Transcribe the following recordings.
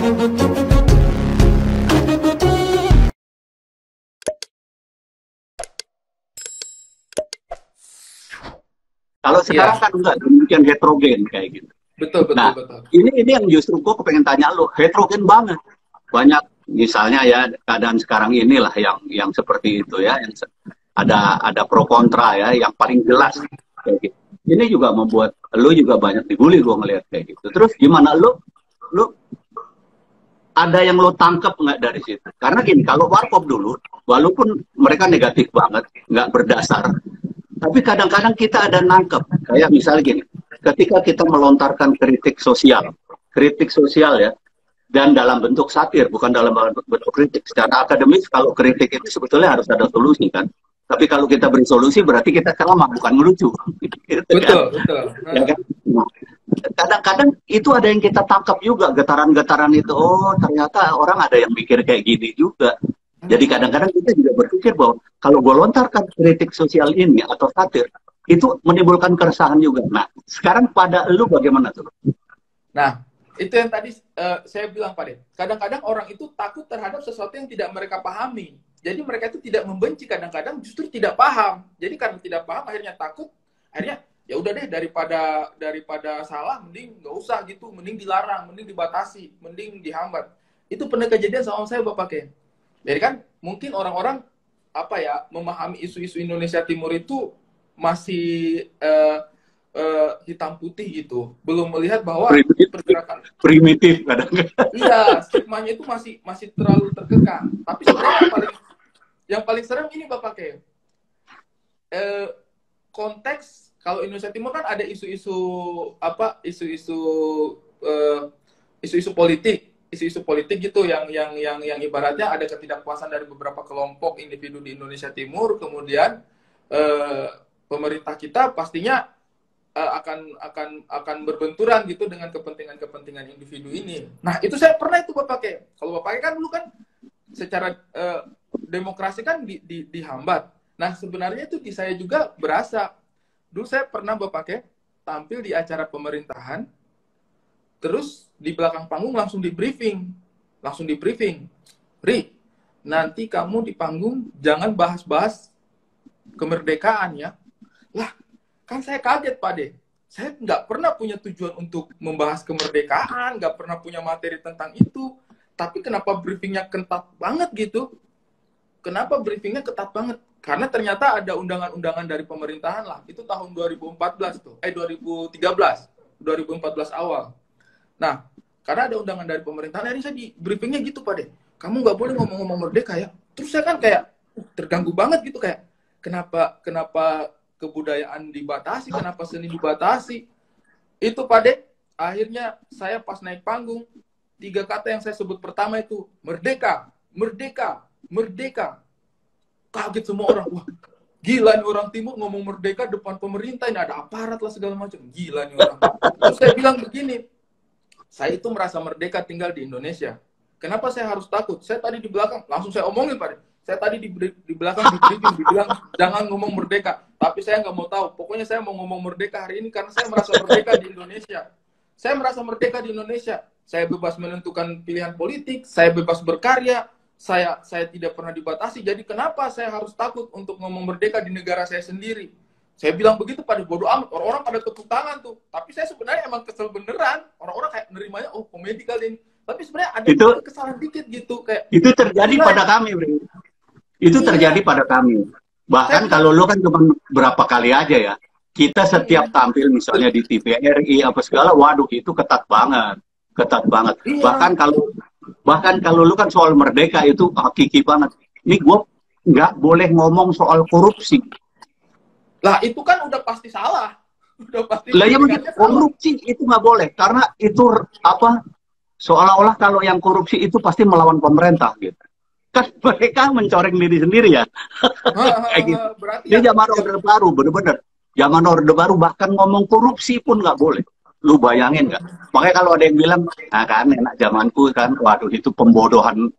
Kalau sekarang kan enggak, demikian heterogen kayak gitu. Betul, betul, Nah, betul. ini yang justru gue kepengen tanya lo, heterogen banget. Banyak misalnya ya keadaan sekarang inilah yang seperti itu ya, yang ada pro kontra ya, yang paling jelas kayak gitu. Ini juga membuat lo juga banyak dibully gue ngelihat kayak gitu. Terus gimana lo ada yang lo tangkap nggak dari situ? Karena gini, kalau warkop dulu, walaupun mereka negatif banget, nggak berdasar, tapi kadang-kadang kita ada nangkep. Kayak misalnya gini, ketika kita melontarkan kritik sosial ya, dan dalam bentuk satir, bukan dalam bentuk kritik. Secara akademis, kalau kritik itu sebetulnya harus ada solusi kan. Tapi kalau kita beri solusi, berarti kita ceramah, bukan ngelucu. Gitu kan? Betul, betul. Ya kan? Nah, kadang-kadang itu ada yang kita tangkap juga, getaran-getaran itu. Oh, ternyata orang ada yang mikir kayak gini juga. Jadi kadang-kadang kita juga berpikir bahwa kalau gue lontarkan kritik sosial ini atau satir, itu menimbulkan keresahan juga. Nah, sekarang pada lu bagaimana tuh? Nah, itu yang tadi saya bilang Pak De. Kadang-kadang orang itu takut terhadap sesuatu yang tidak mereka pahami. Jadi mereka itu tidak membenci, kadang-kadang justru tidak paham. Jadi karena tidak paham akhirnya takut, akhirnya ya udah deh daripada salah mending nggak usah gitu, mending dilarang, mending dibatasi, mending dihambat. Itu pernah kejadian sama saya Bapak Ken. Jadi kan mungkin orang-orang apa ya memahami isu-isu Indonesia Timur itu masih hitam putih gitu, belum melihat bahwa pergerakan primitif kadang-kadang. iya stigmanya itu masih terlalu terkekang. Tapi sebenarnya yang paling serem ini Bapak Ken, konteks kalau Indonesia Timur kan ada isu-isu apa isu-isu politik gitu yang ibaratnya ada ketidakpuasan dari beberapa kelompok individu di Indonesia Timur, kemudian pemerintah kita pastinya akan berbenturan gitu dengan kepentingan individu ini. Nah, itu saya pernah itu Bapak Ke. Kalau Bapak Ke kan dulu kan secara demokrasi kan dihambat. Nah, sebenarnya itu di saya juga berasa. Dulu saya pernah Bapak Ke tampil di acara pemerintahan, terus di belakang panggung langsung di briefing. Ri, nanti kamu di panggung jangan bahas-bahas kemerdekaan ya. Lah, kan saya kaget Pak De. Saya nggak pernah punya tujuan untuk membahas kemerdekaan, nggak pernah punya materi tentang itu. Tapi kenapa briefingnya ketat banget gitu? Kenapa briefingnya ketat banget? Karena ternyata ada undangan-undangan dari pemerintahan lah. Itu tahun 2014 tuh. 2013. 2014 awal. Nah, karena ada undangan dari pemerintahan, akhirnya saya di briefingnya gitu Pak De. Kamu nggak boleh ngomong-ngomong merdeka ya. Terus saya kan kayak terganggu banget gitu kayak kenapa kebudayaan dibatasi, kenapa seni dibatasi. Itu Pak De, akhirnya saya pas naik panggung, 3 kata yang saya sebut pertama itu merdeka, merdeka, merdeka. Kaget semua orang, wah gila nih orang timur ngomong merdeka depan pemerintah, ini ada aparat lah segala macam, gila nih orang. Terus saya bilang begini, saya itu merasa merdeka tinggal di Indonesia. Kenapa saya harus takut? Saya tadi di belakang, langsung saya omongin Pak De. Saya tadi di belakang di briefing dibilang jangan ngomong merdeka, tapi saya nggak mau tahu. Pokoknya saya mau ngomong merdeka hari ini karena saya merasa merdeka di Indonesia. Saya merasa merdeka di Indonesia. Saya bebas menentukan pilihan politik, saya bebas berkarya, saya tidak pernah dibatasi. Jadi kenapa saya harus takut untuk ngomong merdeka di negara saya sendiri? Saya bilang begitu pada bodoh amat. Orang-orang pada tepuk tangan tuh. Tapi saya sebenarnya emang kesel beneran. Orang-orang kayak nerimanya, oh komedi kali ini. Tapi sebenarnya ada kesalahan dikit gitu kayak. Itu terjadi pada kami, Bro. Itu terjadi pada kami. Bahkan kalau lo kan cuma berapa kali aja ya. Kita setiap tampil misalnya di TVRI apa segala, waduh itu ketat banget. Ketat banget. Bahkan kalau lu kan soal merdeka itu hakiki banget. Ini gue nggak boleh ngomong soal korupsi. Lah itu kan udah pasti salah. Udah pasti. Lah ya korupsi itu nggak boleh karena itu apa? Seolah-olah kalau yang korupsi itu pasti melawan pemerintah gitu. Kan mereka mencoreng diri sendiri ya. Kayak gitu. Ini zaman Orde Baru, bener-bener. Zaman Orde Baru bahkan ngomong korupsi pun nggak boleh. Lu bayangin nggak? Makanya kalau ada yang bilang, nah kan enak zamanku kan, waduh itu pembodohan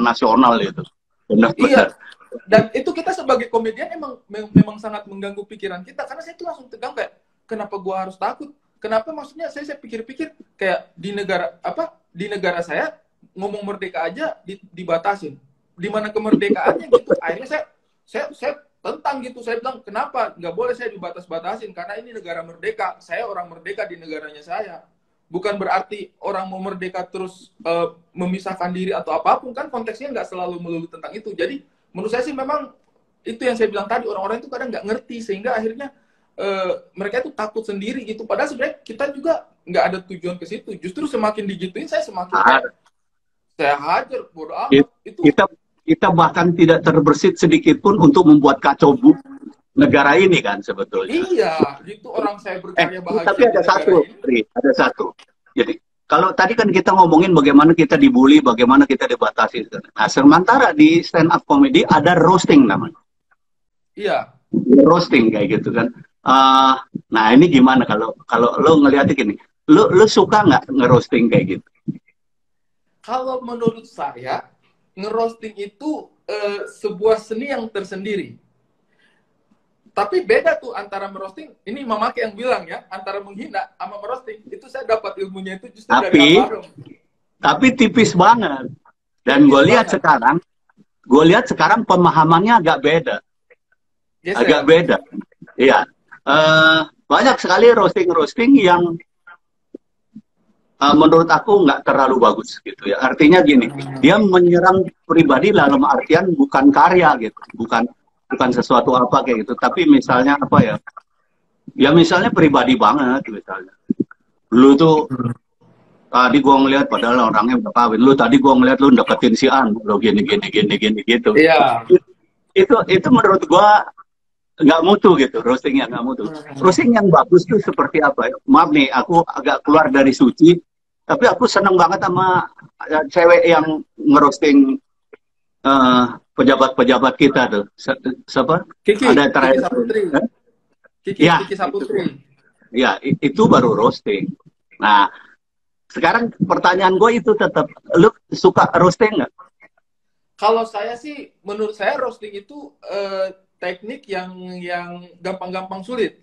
nasional itu. Benar-benar. Iya. Dan itu kita sebagai komedian memang sangat mengganggu pikiran kita. Karena saya itu langsung tegang kayak, kenapa gua harus takut? Kenapa maksudnya saya pikir-pikir kayak di di negara saya ngomong merdeka aja dibatasin. Di mana kemerdekaannya gitu. Akhirnya saya tentang gitu. Saya bilang, kenapa nggak boleh saya dibatas-batasin? Karena ini negara merdeka. Saya orang merdeka di negaranya saya. Bukan berarti orang mau merdeka terus memisahkan diri atau apapun. Kan konteksnya nggak selalu melulu tentang itu. Jadi menurut saya sih memang itu yang saya bilang tadi. Orang-orang itu kadang nggak ngerti. Sehingga akhirnya mereka itu takut sendiri gitu. Padahal sebenarnya kita juga nggak ada tujuan ke situ. Justru semakin digituin saya semakin saya hajar, bodo amat. Kita bahkan tidak terbersit sedikit pun untuk membuat kacau negara ini kan sebetulnya. Iya, gitu orang saya berkarya bahagia. Tapi ada satu. Jadi kalau tadi kan kita ngomongin bagaimana kita dibully, bagaimana kita dibatasi. Nah, sementara di stand up comedy ada roasting namanya. Iya. Roasting kayak gitu kan. Nah ini gimana kalau lo ngeliatnya gini, lo suka nggak ngerosting kayak gitu? Kalau menurut saya, ngerosting itu sebuah seni yang tersendiri. Tapi beda tuh antara merosting, ini Mamake yang bilang ya, antara menghina sama merosting. Itu saya dapat ilmunya itu justru dari almarhum. Tapi tipis banget. Dan gue lihat sekarang pemahamannya agak beda. Yes, agak beda. Iya. Banyak sekali roasting yang menurut aku nggak terlalu bagus gitu ya. Artinya gini, dia menyerang pribadi dalam artian bukan karya gitu, bukan sesuatu apa kayak gitu. Tapi misalnya apa ya? Ya misalnya pribadi banget misalnya. Lu tuh tadi gua ngeliat padahal orangnya udah kawin. Lu tadi gua ngeliat lu deketin si An, lu gini gitu. Iya. Itu menurut gua nggak mutu gitu, roastingnya nggak mutu. Roasting yang bagus tuh seperti apa? Maaf nih, aku agak keluar dari suci. Tapi aku seneng banget sama cewek yang ngerosting pejabat-pejabat kita tuh. Siapa? Kiki, ada terakhir. Kiki Saputri. Ya, itu baru roasting. Nah, sekarang pertanyaan gue itu tetap, lu suka roasting nggak? Kalau saya sih, menurut saya roasting itu teknik yang gampang-gampang sulit.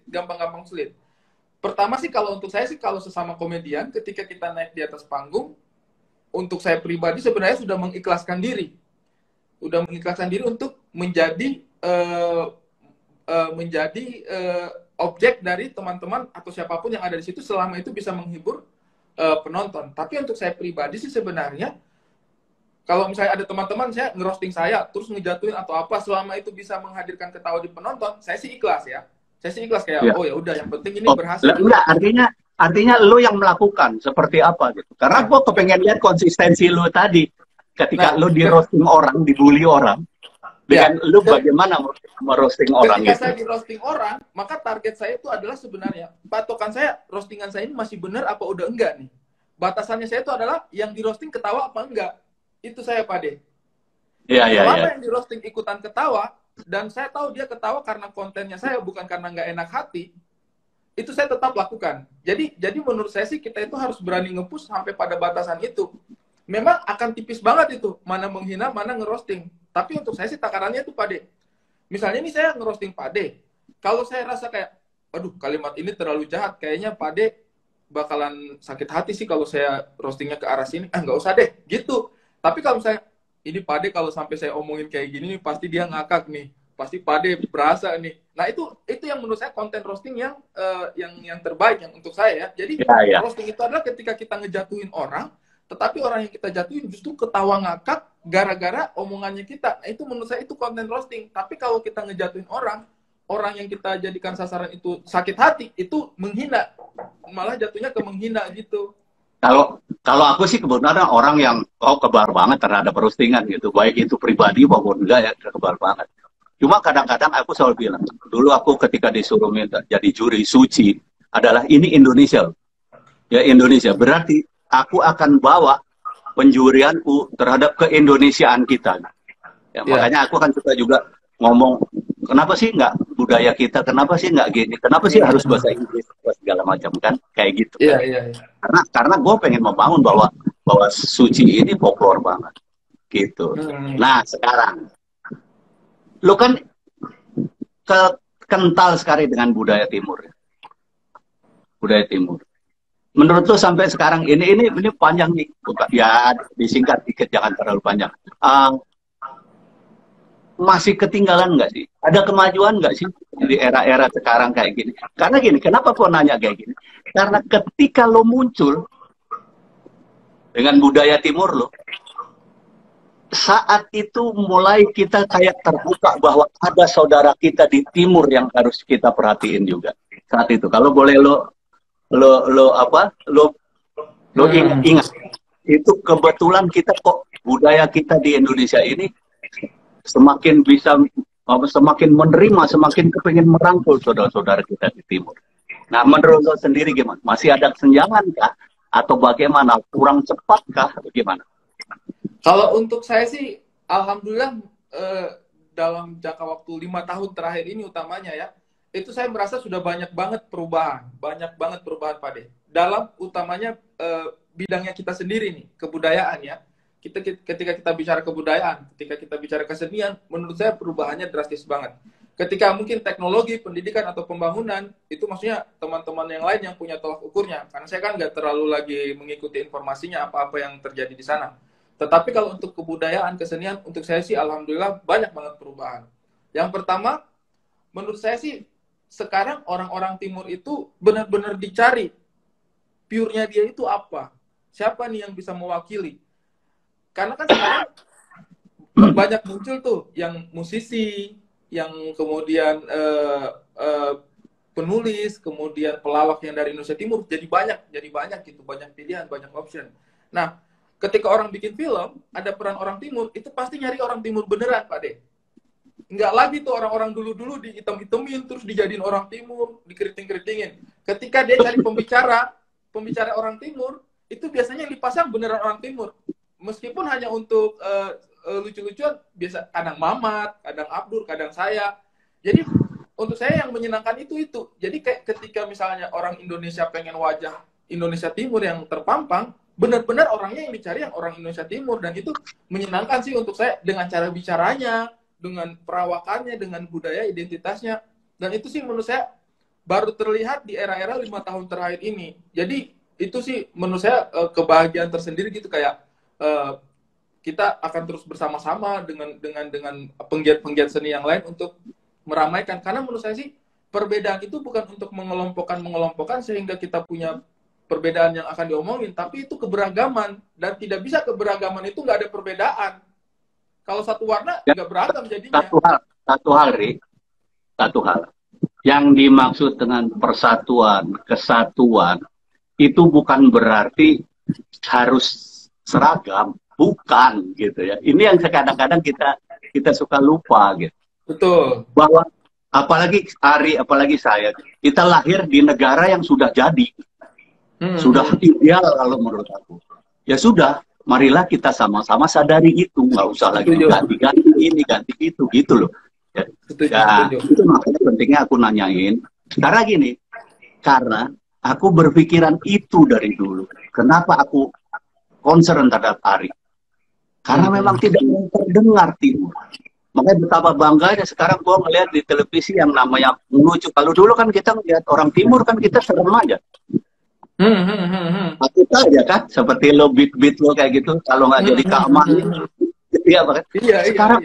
Pertama sih kalau untuk saya sih kalau sesama komedian ketika kita naik di atas panggung, untuk saya pribadi sebenarnya sudah mengikhlaskan diri untuk menjadi objek dari teman-teman atau siapapun yang ada di situ selama itu bisa menghibur penonton. Tapi untuk saya pribadi sih sebenarnya kalau misalnya ada teman-teman saya ngerosting saya terus ngejatuhin atau apa selama itu bisa menghadirkan ketawa di penonton, saya sih ikhlas ya. Saya sih ikhlas kayak oh ya udah yang penting ini berhasil. Enggak, artinya lo yang melakukan seperti apa gitu. Karena gue kepengen lihat konsistensi lo tadi ketika lo di roasting orang, dibully orang. Dengan lo bagaimana merosting orang ketika gitu. Saya di roasting orang, maka target saya itu adalah sebenarnya patokan saya roastingan saya ini masih benar apa udah enggak nih. Batasannya saya itu adalah yang di roasting ketawa apa enggak. Itu saya Pak De. Selama yang di roasting ikutan ketawa dan saya tahu dia ketawa karena kontennya saya bukan karena nggak enak hati, itu saya tetap lakukan. Jadi menurut saya sih kita itu harus berani nge-push sampai pada batasan itu. Memang akan tipis banget itu, mana menghina, mana ngerosting. Tapi untuk saya sih takarannya itu Pak De. Misalnya ini saya ngerosting Pak De. Kalau saya rasa kayak, aduh kalimat ini terlalu jahat, kayaknya Pak De bakalan sakit hati sih kalau saya roastingnya ke arah sini. Nggak usah deh, gitu. Tapi kalau misalnya, ini Pak De kalau sampai saya omongin kayak gini, pasti dia ngakak nih. Pasti Pak De berasa nih. Nah itu yang menurut saya konten roasting yang terbaik yang untuk saya ya. Jadi roasting itu adalah ketika kita ngejatuhin orang, tetapi orang yang kita jatuhin justru ketawa ngakak gara-gara omongannya kita. Nah, itu menurut saya itu konten roasting. Tapi kalau kita ngejatuhin orang yang kita jadikan sasaran itu sakit hati, itu menghina. Malah jatuhnya ke menghina gitu. Kalau aku sih kebenaran orang yang kebal banget terhadap roastingan gitu, baik itu pribadi maupun enggak ya kebal banget. Cuma kadang-kadang aku selalu bilang, dulu aku ketika disuruh minta jadi juri suci adalah ini Indonesia, ya Indonesia. Berarti aku akan bawa penjurianku terhadap keindonesiaan kita. Ya, makanya aku kan suka juga ngomong, kenapa sih nggak budaya kita, kenapa sih nggak gini, kenapa sih harus bahasa Inggris, segala macam kan, kayak gitu. Iya. Karena gue pengen membangun bahwa suci ini folklore banget, gitu. Nah sekarang, lo kan kental sekali dengan budaya Timur, menurut lo sampai sekarang ini panjang nih, ya disingkat dikit, jangan terlalu panjang. Masih ketinggalan nggak sih? Ada kemajuan nggak sih di era-era sekarang kayak gini? Karena gini, kenapa gua nanya kayak gini? Karena ketika lo muncul dengan budaya timur lo, saat itu mulai kita kayak terbuka bahwa ada saudara kita di timur yang harus kita perhatiin juga. Saat itu, kalau boleh lo ingat, itu kebetulan kita kok budaya kita di Indonesia ini semakin bisa, semakin menerima, semakin kepingin merangkul saudara-saudara kita di timur. Nah, menurut lo sendiri gimana? Masih ada kesenjangan kah? Atau bagaimana? Kurang cepat kah? Atau gimana? Kalau untuk saya sih, alhamdulillah dalam jangka waktu 5 tahun terakhir ini utamanya ya, itu saya merasa sudah banyak banget perubahan Pak De. Dalam utamanya bidangnya kita sendiri nih, kebudayaan ya. Ketika kita bicara kebudayaan, ketika kita bicara kesenian, menurut saya perubahannya drastis banget. Ketika mungkin teknologi, pendidikan, atau pembangunan, itu maksudnya teman-teman yang lain yang punya tolak ukurnya. Karena saya kan nggak terlalu lagi mengikuti informasinya apa-apa yang terjadi di sana. Tetapi kalau untuk kebudayaan, kesenian, untuk saya sih alhamdulillah banyak banget perubahan. Yang pertama, menurut saya sih, sekarang orang-orang timur itu benar-benar dicari. Pure-nya dia itu apa? Siapa nih yang bisa mewakili? Karena kan sekarang banyak muncul tuh yang musisi, yang kemudian penulis, kemudian pelawak yang dari Indonesia Timur, jadi banyak gitu, banyak pilihan, banyak option. Nah, ketika orang bikin film, ada peran orang Timur, itu pasti nyari orang Timur beneran, Pak De. Nggak lagi tuh orang-orang dulu-dulu dihitam-hitamin, terus dijadiin orang Timur, dikeriting-keritingin. Ketika dia cari pembicara orang Timur, itu biasanya yang dipasang beneran orang Timur. Meskipun hanya untuk lucu-lucuan, biasa kadang Mamat, kadang Abdur, kadang saya. Jadi untuk saya yang menyenangkan itu. Jadi kayak ketika misalnya orang Indonesia pengen wajah Indonesia Timur yang terpampang, benar-benar orangnya yang dicari yang orang Indonesia Timur, dan itu menyenangkan sih untuk saya dengan cara bicaranya, dengan perawakannya, dengan budaya identitasnya, dan itu sih menurut saya baru terlihat di era-era 5 tahun terakhir ini. Jadi itu sih menurut saya kebahagiaan tersendiri gitu, kayak kita akan terus bersama-sama dengan penggiat-penggiat seni yang lain untuk meramaikan. Karena menurut saya sih perbedaan itu bukan untuk mengelompokkan sehingga kita punya perbedaan yang akan diomongin, tapi itu keberagaman, dan tidak bisa keberagaman itu nggak ada perbedaan. Kalau satu warna nggak beragam jadinya. Satu hal yang dimaksud dengan persatuan, kesatuan itu bukan berarti harus seragam, bukan gitu ya. Ini yang kadang-kadang kita suka lupa gitu. Betul. Bahwa apalagi Ari, apalagi saya, kita lahir di negara yang sudah jadi. Sudah ideal kalau menurut aku. Ya sudah, marilah kita sama-sama sadari itu, nggak usah lagi ganti-ganti ini, ganti itu, gitu loh. Ya, itu makanya pentingnya aku nanyain. Karena gini, karena aku berpikiran itu dari dulu. Kenapa aku concern terhadap Ari? Karena memang tidak terdengar timur. Makanya betapa bangganya sekarang gua ngelihat di televisi yang namanya melucu. Kalau dulu kan kita ngelihat orang timur kan kita serem aja. Takut aja kan, seperti lo beat lo kayak gitu, kalau nggak jadi keamanan, iya banget. Sekarang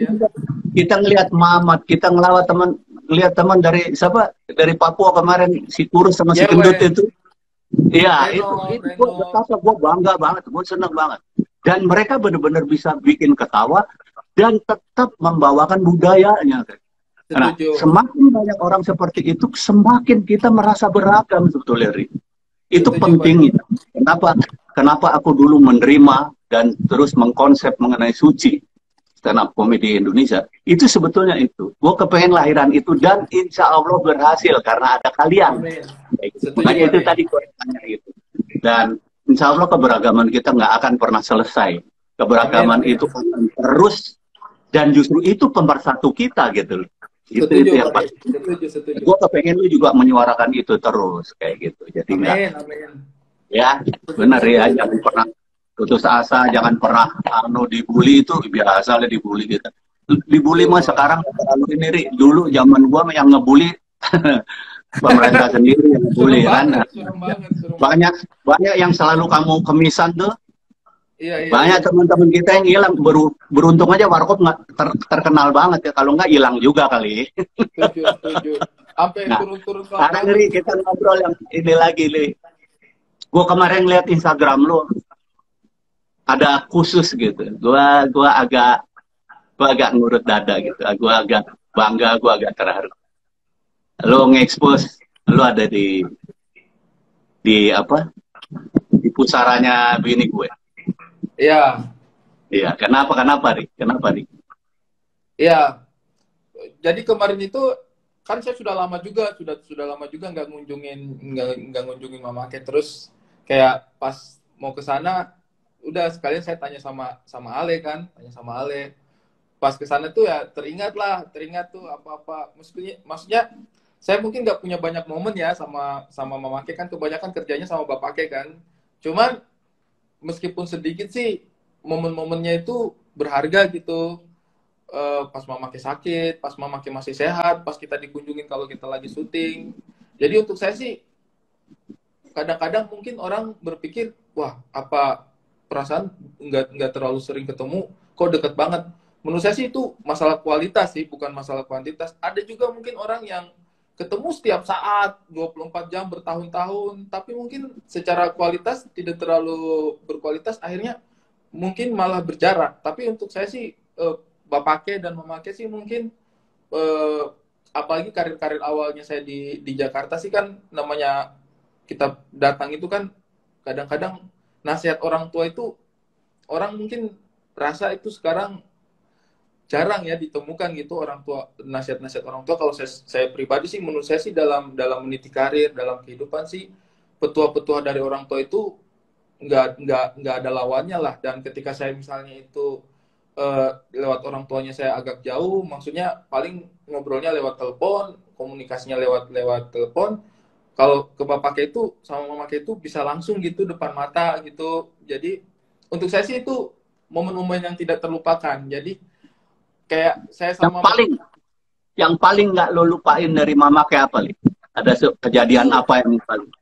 kita ngelihat Mamat, kita ngelihat teman dari siapa, dari Papua kemarin, si Kurus sama si Kendut itu. Iya, itu gue bangga banget, gue seneng banget. Dan mereka benar-benar bisa bikin ketawa dan tetap membawakan budayanya. Nah, semakin banyak orang seperti itu, semakin kita merasa beragam sebetulnya, Ri. Itu pentingnya. Kenapa aku dulu menerima dan terus mengkonsep mengenai Suci stand up komedi Indonesia, itu sebetulnya itu. Gue kepengen lahiran itu, dan insya Allah berhasil karena ada kalian. Makanya itu tadi gue tanya itu. Dan insya Allah keberagaman kita nggak akan pernah selesai. Keberagaman itu akan terus, dan justru itu pemersatu kita gitu. Itu yang pasti. Gue kepengen lu juga menyuarakan itu terus kayak gitu. Jadi ya benar ya, jangan pernah putus asa, jangan pernah dibully. Itu biasa lah dibully gitu. Dibully mah sekarang terlalu ini, Ri. Dulu zaman gua yang ngebully pemerintah sendiri yang bully kan. Nah, serem banget, serem banget. banyak banyak yang selalu kamu kemisan tuh. Iya, iya, Banyak iya. teman-teman kita yang hilang. Beruntung aja Warkop nggak terkenal banget ya. Kalau nggak hilang juga kali. Setuju, setuju. Sampai Nah, turun-turun ke sekarang lapangan nih tuh. kita ngobrol yang ini lagi nih. Gue kemarin lihat Instagram lu ada khusus gitu. Gua agak ngurut dada gitu. Gua agak bangga, gua agak terharu. Lu nge-expose, lu ada di apa? Di pusaranya bini gue. Iya, Iya, kenapa nih? Kenapa nih? iya. Jadi kemarin itu kan saya sudah lama juga, sudah lama juga nggak ngunjungin Mama Ake. Terus kayak pas mau ke sana, udah sekalian saya tanya sama Ale kan, tanya sama Ale. Pas ke sana tuh ya teringat tuh apa-apa. Maksudnya saya mungkin nggak punya banyak momen ya sama Mama Ake, kan kebanyakan kerjanya sama Bapak Ake kan. Cuman meskipun sedikit sih momen-momennya itu berharga gitu. Pas Mamake sakit, pas Mamake masih sehat, pas kita dikunjungin kalau kita lagi syuting. Jadi untuk saya sih kadang-kadang mungkin orang berpikir, wah apa perasaan nggak terlalu sering ketemu, kok deket banget. Menurut saya sih itu masalah kualitas sih, bukan masalah kuantitas. Ada juga mungkin orang yang ketemu setiap saat 24 jam bertahun-tahun, tapi mungkin secara kualitas tidak terlalu berkualitas, akhirnya mungkin malah berjarak. Tapi untuk saya sih Bapake dan Mamake sih mungkin eh, apalagi karir-karir awalnya saya di Jakarta sih kan, namanya kita datang itu kan kadang-kadang nasihat orang tua itu orang mungkin rasa itu sekarang jarang ya ditemukan gitu, orang tua, nasihat-nasihat orang tua. Kalau saya pribadi sih, menurut saya sih dalam meniti karir, dalam kehidupan sih, petua-petua dari orang tua itu nggak ada lawannya lah. Dan ketika saya misalnya itu lewat orang tuanya saya agak jauh, maksudnya paling ngobrolnya lewat telepon, komunikasinya lewat lewat telepon. Kalau ke bapaknya itu sama mamanya itu bisa langsung gitu depan mata gitu. Jadi untuk saya sih itu momen-momen yang tidak terlupakan. Jadi kayak saya Yang sama paling yang paling nggak lo lupain dari mama kayak apa, Li? Ada kejadian itu apa yang paling?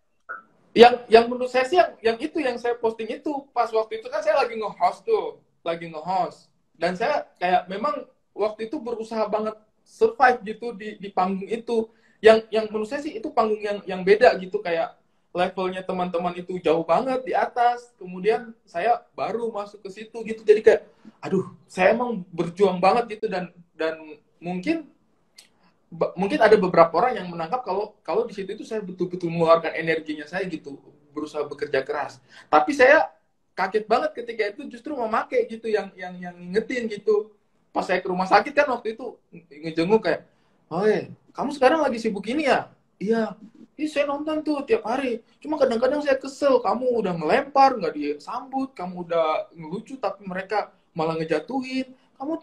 yang menurut saya sih yang itu yang saya posting itu pas waktu itu kan saya lagi nge-host tuh, lagi nge-host, dan saya kayak memang waktu itu berusaha banget survive gitu di panggung itu, yang menurut saya sih itu panggung yang beda gitu, kayak levelnya teman-teman itu jauh banget di atas, kemudian saya baru masuk ke situ gitu, jadi kayak aduh saya emang berjuang banget gitu, dan mungkin mungkin ada beberapa orang yang menangkap kalau di situ itu saya betul-betul mengeluarkan energinya saya gitu, berusaha bekerja keras. Tapi saya kaget banget ketika itu justru memakai gitu yang ngingetin gitu. Pas saya ke rumah sakit kan waktu itu ngejenguk kayak, "Oh, kamu sekarang lagi sibuk ini ya?" "Iya." "Ih, saya nonton tuh tiap hari. Cuma kadang-kadang saya kesel, kamu udah melempar, nggak disambut, kamu udah ngelucu tapi mereka malah ngejatuhin. Kamu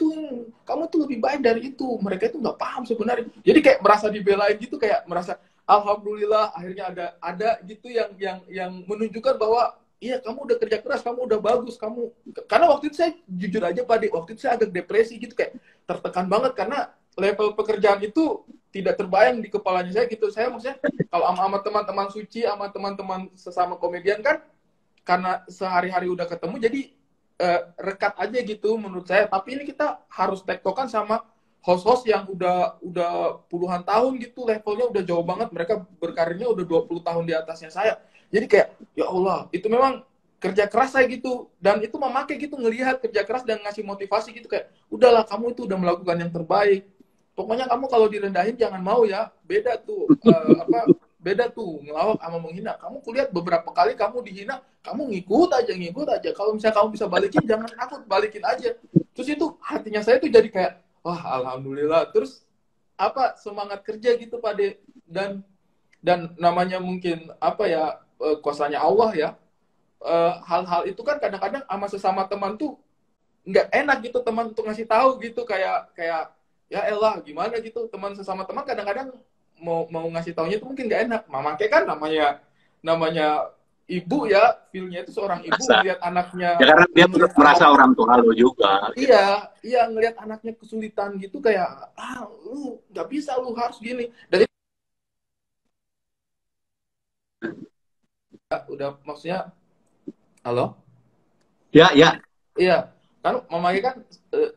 tuh lebih baik dari itu, mereka itu nggak paham sebenarnya." Jadi kayak merasa dibelain gitu, kayak merasa alhamdulillah akhirnya ada gitu yang menunjukkan bahwa iya kamu udah kerja keras, kamu udah bagus, kamu, karena waktu itu saya jujur aja Pak Dik, waktu itu saya agak depresi gitu, kayak tertekan banget karena level pekerjaan itu tidak terbayang di kepalanya saya gitu. Saya maksudnya kalau sama teman-teman suci, sama teman-teman sesama komedian kan, karena sehari-hari udah ketemu jadi rekat aja gitu menurut saya. Tapi ini kita harus tektokan sama host-host yang udah puluhan tahun gitu, levelnya udah jauh banget, mereka berkarirnya udah 20 tahun di atasnya saya. Jadi kayak ya Allah, itu memang kerja keras saya gitu, dan itu memakai gitu, ngelihat kerja keras dan ngasih motivasi gitu, kayak udahlah kamu itu udah melakukan yang terbaik, pokoknya kamu kalau direndahin jangan mau ya, beda tuh beda tuh ngelawak sama menghina. Kamu kulihat beberapa kali kamu dihina, kamu ngikut aja. Kalau misalnya kamu bisa balikin, jangan takut, balikin aja. Terus itu hatinya saya tuh jadi kayak, wah alhamdulillah. Terus apa, semangat kerja gitu Pak De. Dan namanya mungkin apa ya, kuasanya Allah ya. Hal-hal itu kan kadang-kadang sama sesama teman tuh nggak enak gitu, teman untuk ngasih tahu gitu, kayak ya elah gimana gitu, teman sesama teman kadang-kadang mau ngasih taunya itu mungkin nggak enak. Mama kayak kan namanya ibu ya, feelnya itu seorang ibu Merasa. ngelihat Ya anaknya, karena dia ngelihat merasa anak, orang tua lo juga. Gitu. iya iya ngelihat anaknya kesulitan gitu, kayak lu nggak bisa, lu harus gini. Dan udah maksudnya, halo? Ya, ya. Iya, kan mamanya kan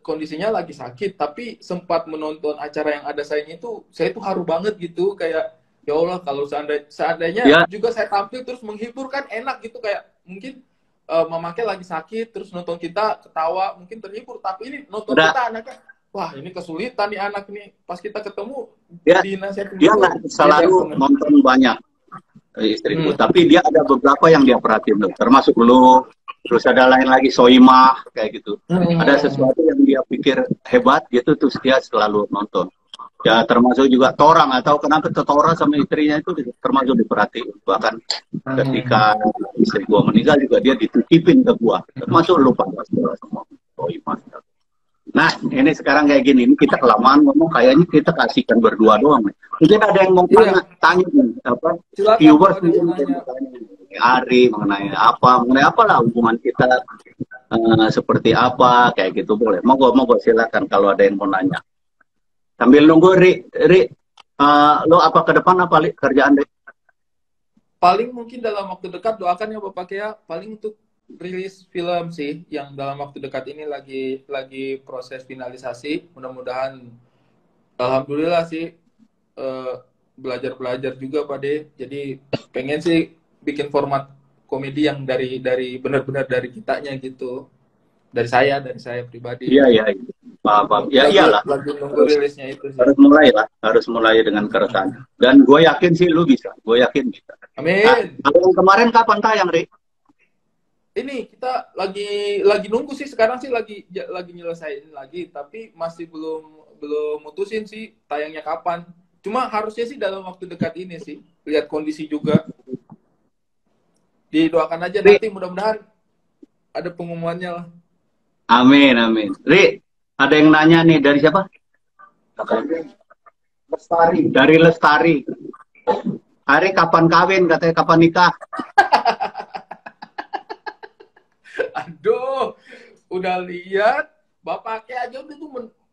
kondisinya lagi sakit, tapi sempat menonton acara yang ada saya itu haru banget gitu, kayak ya Allah kalau seandainya Ya, juga saya tampil terus menghibur kan enak gitu, kayak mungkin mamake lagi sakit terus nonton kita ketawa mungkin terhibur, tapi ini nonton ada. kita anaknya, wah ini kesulitan nih anak nih, pas kita ketemu Ya, dinasihatin dia gitu nggak beda selalu banget. nonton banyak istriku, tapi dia ada beberapa yang dia perhatiin tuh, termasuk lu, terus ada lain lagi Soimah kayak gitu. Ada Hmm. sesuatu yang dia pikir hebat gitu, terus dia selalu nonton. Ya termasuk juga Tora, nggak tahu kenapa tuh Tora sama istrinya itu termasuk diperhatiin. Bahkan ketika istri gua meninggal juga dia dititipin ke gua, termasuk lu pada semua Soimah. Nah, ini sekarang kayak gini, ini kita kelamaan ngomong, kayaknya kita kasihkan berdua doang. Mungkin ada yang mau Iya, tanya nih, apa, silakan kalau viewers ada yang mungkin mau ada yang nanya. mau tanya Ari mengenai apa lah hubungan kita seperti apa, kayak gitu boleh. Monggo silakan kalau ada yang mau nanya. Sambil nunggu Ri, lo apa ke depan apa Li, kerjaan Ri? Paling mungkin dalam waktu dekat doakan ya Bapak ya, paling untuk rilis film sih yang dalam waktu dekat ini lagi proses finalisasi. Mudah-mudahan alhamdulillah sih eh, belajar-belajar juga Pak De. Jadi pengen sih bikin format komedi yang dari benar-benar dari kitanya gitu. Dari saya pribadi. Iya, iya, iya. Paham. Ya iyalah, Lagi nunggu harus rilisnya itu sih. harus mulai dengan keresahan. Dan gue yakin sih lu bisa, gue yakin bisa. Nah, Amin. kalau yang kemarin kapan tayang Ri? Ini kita lagi nunggu sih, sekarang sih lagi nyelesain lagi, tapi masih belum belum mutusin sih tayangnya kapan. Cuma harusnya sih dalam waktu dekat ini sih. Lihat kondisi juga. Didoakan aja Ri, nanti, mudah-mudahan ada pengumumannya lah. amin, amin. Ri, ada yang nanya nih dari siapa? Lestari. Dari Lestari. Hari kapan kawin? Katanya kapan nikah? Aduh, udah lihat bapaknya aja udah tuh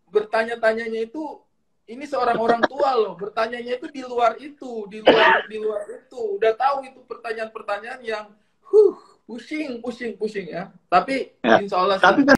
bertanya-tanyanya itu, ini seorang orang tua loh, bertanyanya itu di luar itu. Udah tahu itu pertanyaan-pertanyaan yang pusing ya. Tapi Ya. insya Allah Tapi sih. kan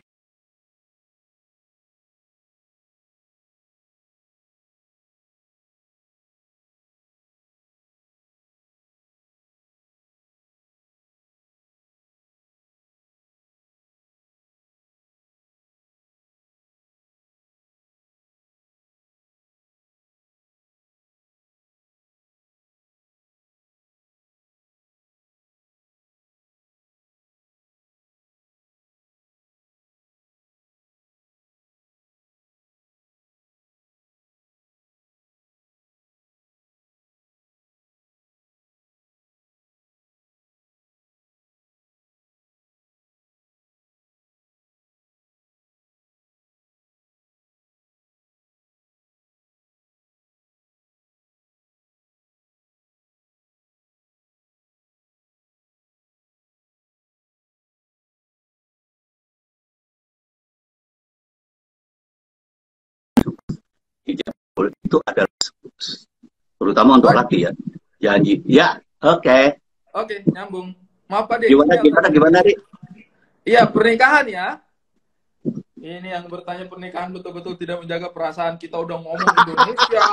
itu adalah terutama untuk Baik. laki ya. Janji. Ya, oke. Oke, nyambung. Maaf Pak De, Gimana, ini agak gimana, Ri? iya, pernikahan ya. Ini yang bertanya pernikahan betul-betul tidak menjaga perasaan. Kita udah ngomong Indonesia,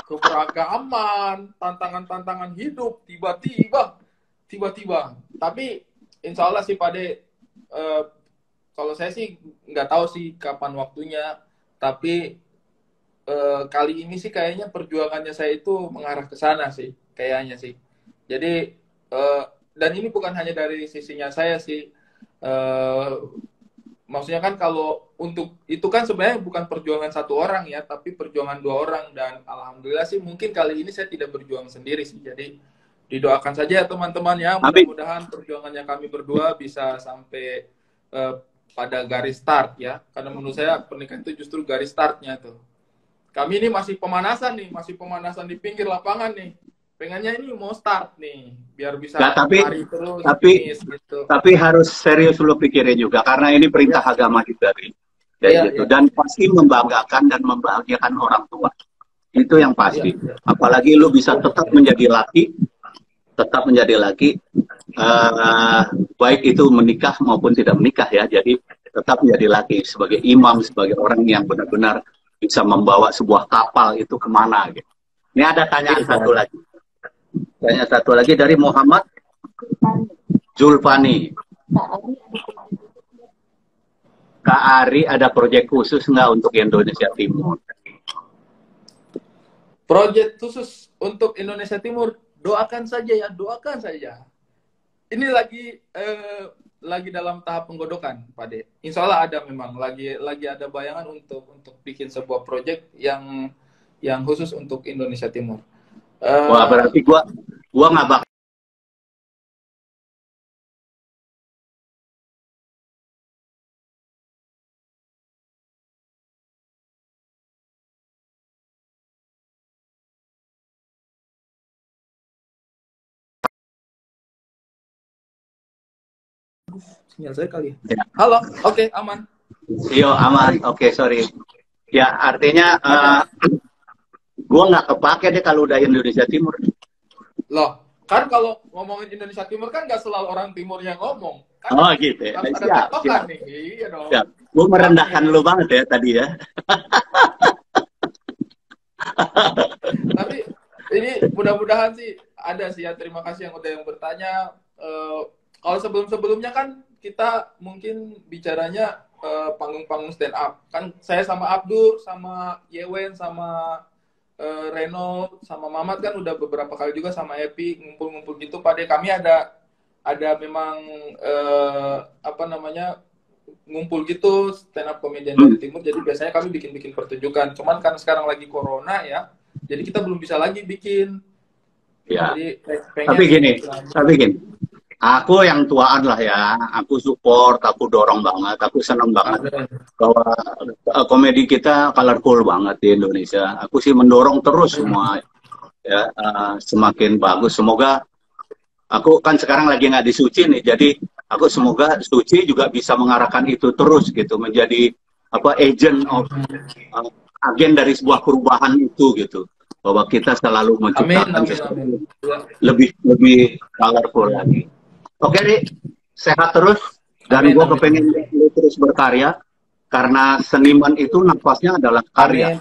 keberagaman, tantangan-tantangan hidup, tiba-tiba. Tapi insya Allah sih Pak De, kalau saya sih nggak tahu sih kapan waktunya. Tapi kali ini sih kayaknya perjuangannya saya itu mengarah ke sana sih, kayaknya sih. Jadi dan ini bukan hanya dari sisinya saya sih. Maksudnya kan kalau untuk itu kan sebenarnya bukan perjuangan satu orang ya, tapi perjuangan dua orang, dan alhamdulillah sih mungkin kali ini saya tidak berjuang sendiri sih. Jadi didoakan saja ya teman-teman ya, Amin. mudah-mudahan perjuangannya kami berdua bisa sampai pada garis start ya. Karena menurut saya pernikahan itu justru garis startnya tuh. Kami ini masih pemanasan di pinggir lapangan nih. Pengennya ini mau start nih, biar bisa Nggak, lari terus, tapi finish gitu. tapi harus serius lu pikirin juga karena ini perintah Ya, agama juga, Ri. Kayak iya, gitu. iya, Dan pasti membanggakan dan membahagiakan orang tua. Itu yang iya, pasti. iya. Apalagi lu bisa tetap menjadi laki tetap menjadi laki, baik itu menikah maupun tidak menikah ya. Jadi tetap menjadi laki sebagai imam, sebagai orang yang benar-benar bisa membawa sebuah kapal itu kemana gitu. Ini ada tanyaan satu lagi. Tanya satu lagi dari Muhammad Zulfani. Kak Ari ada proyek khusus nggak untuk Indonesia Timur? Proyek khusus untuk Indonesia Timur, doakan saja ya, doakan saja. Ini lagi dalam tahap penggodokan, Pak De. Insya Allah ada memang lagi ada bayangan untuk bikin sebuah proyek yang khusus untuk Indonesia Timur. Wah, berarti gua nggak bakal. Sinyal saya kali ya. Halo, oke, aman. Yo, aman. Oke, sorry. Ya, artinya gua nggak kepake deh kalau udah Indonesia Timur. Loh, kan kalau ngomongin Indonesia Timur kan nggak selalu orang Timur yang ngomong. Kan Oh gitu ya. harus ada Siap, patokan siap. nih. Iya dong. Siap. Gua merendahkan lu banget ya tadi ya. Tapi ini mudah-mudahan sih ada sih ya. Terima kasih yang udah bertanya. Kalau sebelum-sebelumnya kan kita mungkin bicaranya panggung-panggung stand up. Kan saya sama Abdur, sama Yewen, sama Reno, sama Mamat kan udah beberapa kali juga sama Epi ngumpul-ngumpul gitu. Pada kami ada memang apa namanya ngumpul gitu stand up comedian dari Timur. Jadi biasanya kami bikin pertunjukan. Cuman karena sekarang lagi corona ya, jadi kita belum bisa lagi bikin. Ya. Jadi, Tapi gini. Aku yang tuaan lah ya, aku support, aku dorong banget, aku seneng banget bahwa komedi kita colorful banget di Indonesia. Aku sih mendorong terus semua ya, semakin bagus. Semoga aku kan sekarang lagi nggak di Suci nih, jadi aku semoga Suci juga bisa mengarahkan itu terus gitu, menjadi apa agent of agen dari sebuah perubahan itu gitu, bahwa kita selalu menciptakan sesuatu lebih colorful lagi. Oke, Ri, sehat terus, dan gue kepengen lu terus berkarya, karena seniman itu nafasnya adalah karya.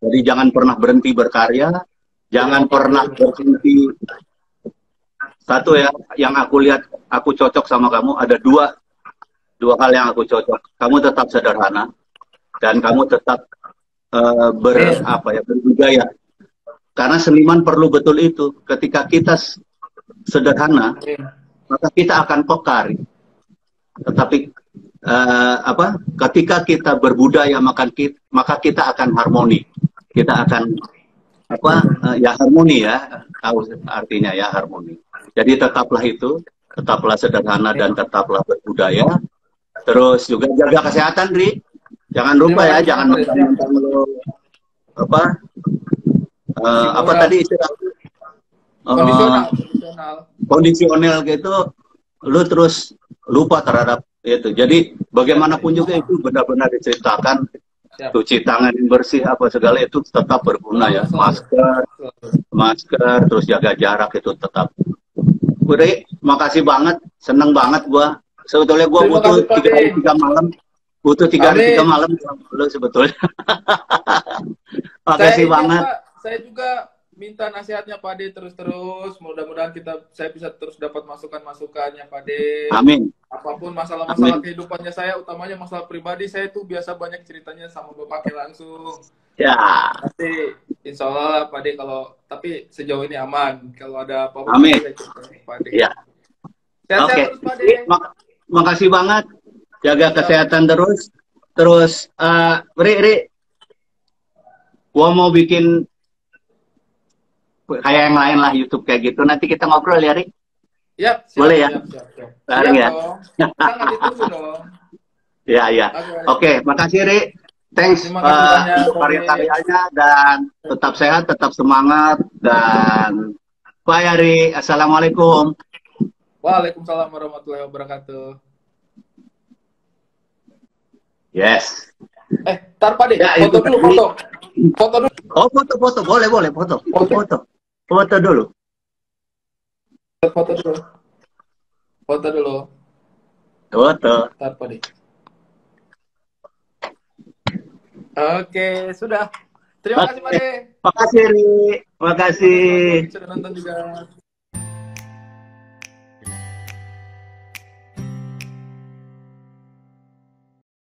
Jadi jangan pernah berhenti berkarya, jangan pernah berhenti. Satu ya, yang aku lihat, aku cocok sama kamu, ada dua hal yang aku cocok. Kamu tetap sederhana, dan kamu tetap berbudaya. Karena seniman perlu betul itu. Ketika kita sederhana, maka kita akan pokar. Tetapi ketika kita berbudaya, maka kita akan harmoni. Kita akan harmoni ya, tahu artinya ya harmoni. Jadi tetaplah itu, tetaplah sederhana dan tetaplah berbudaya. Terus juga jaga kesehatan, Ri. Jangan lupa ya, jangan mentang-mentang lo tadi istilah kondisional gitu, lu terus lupa terhadap itu. Jadi bagaimanapun juga itu benar-benar diceritakan. Cuci tangan yang bersih apa segala itu tetap berguna ya. Masker, terus jaga jarak itu tetap. Uri, makasih banget, seneng banget gua. Sebetulnya gua butuh 3 hari 3 malam. Butuh 3 hari 3 malam lu sebetulnya. Makasih banget. Saya juga minta nasihatnya Pak De terus. Mudah-mudahan saya bisa terus dapat masukannya Pak De. Amin. Apapun masalah-masalah kehidupannya saya, utamanya masalah pribadi, saya tuh biasa banyak ceritanya sama Bapaknya langsung. Ya. Nanti insya Allah Pak De tapi sejauh ini aman. Kalau ada apa-apa, amin. Pak De. Ya. Oke. Makasih banget. Jaga kesehatan terus. Terus, Ri, gua mau bikin kayak yang lain lah, YouTube kayak gitu. Nanti kita ngobrol ya, Ri? Siap, boleh ya? Siap. Bareng ya? Sangat ditunggu dong. Ya. Oke, makasih, Ri. Thanks untuk karya-karyanya, dan tetap sehat, tetap semangat, dan bye, Ri. Assalamualaikum. Waalaikumsalam warahmatullahi wabarakatuh. Yes. Tar Pak De, foto dulu. Foto dulu. Oh, foto. Boleh, foto dulu. Foto dulu. Foto dulu. Foto. Ntar, Pak Dik. Oke, sudah. Terima kasih, Pak Dik. Makasih, Ri. Makasih. Sudah nonton juga.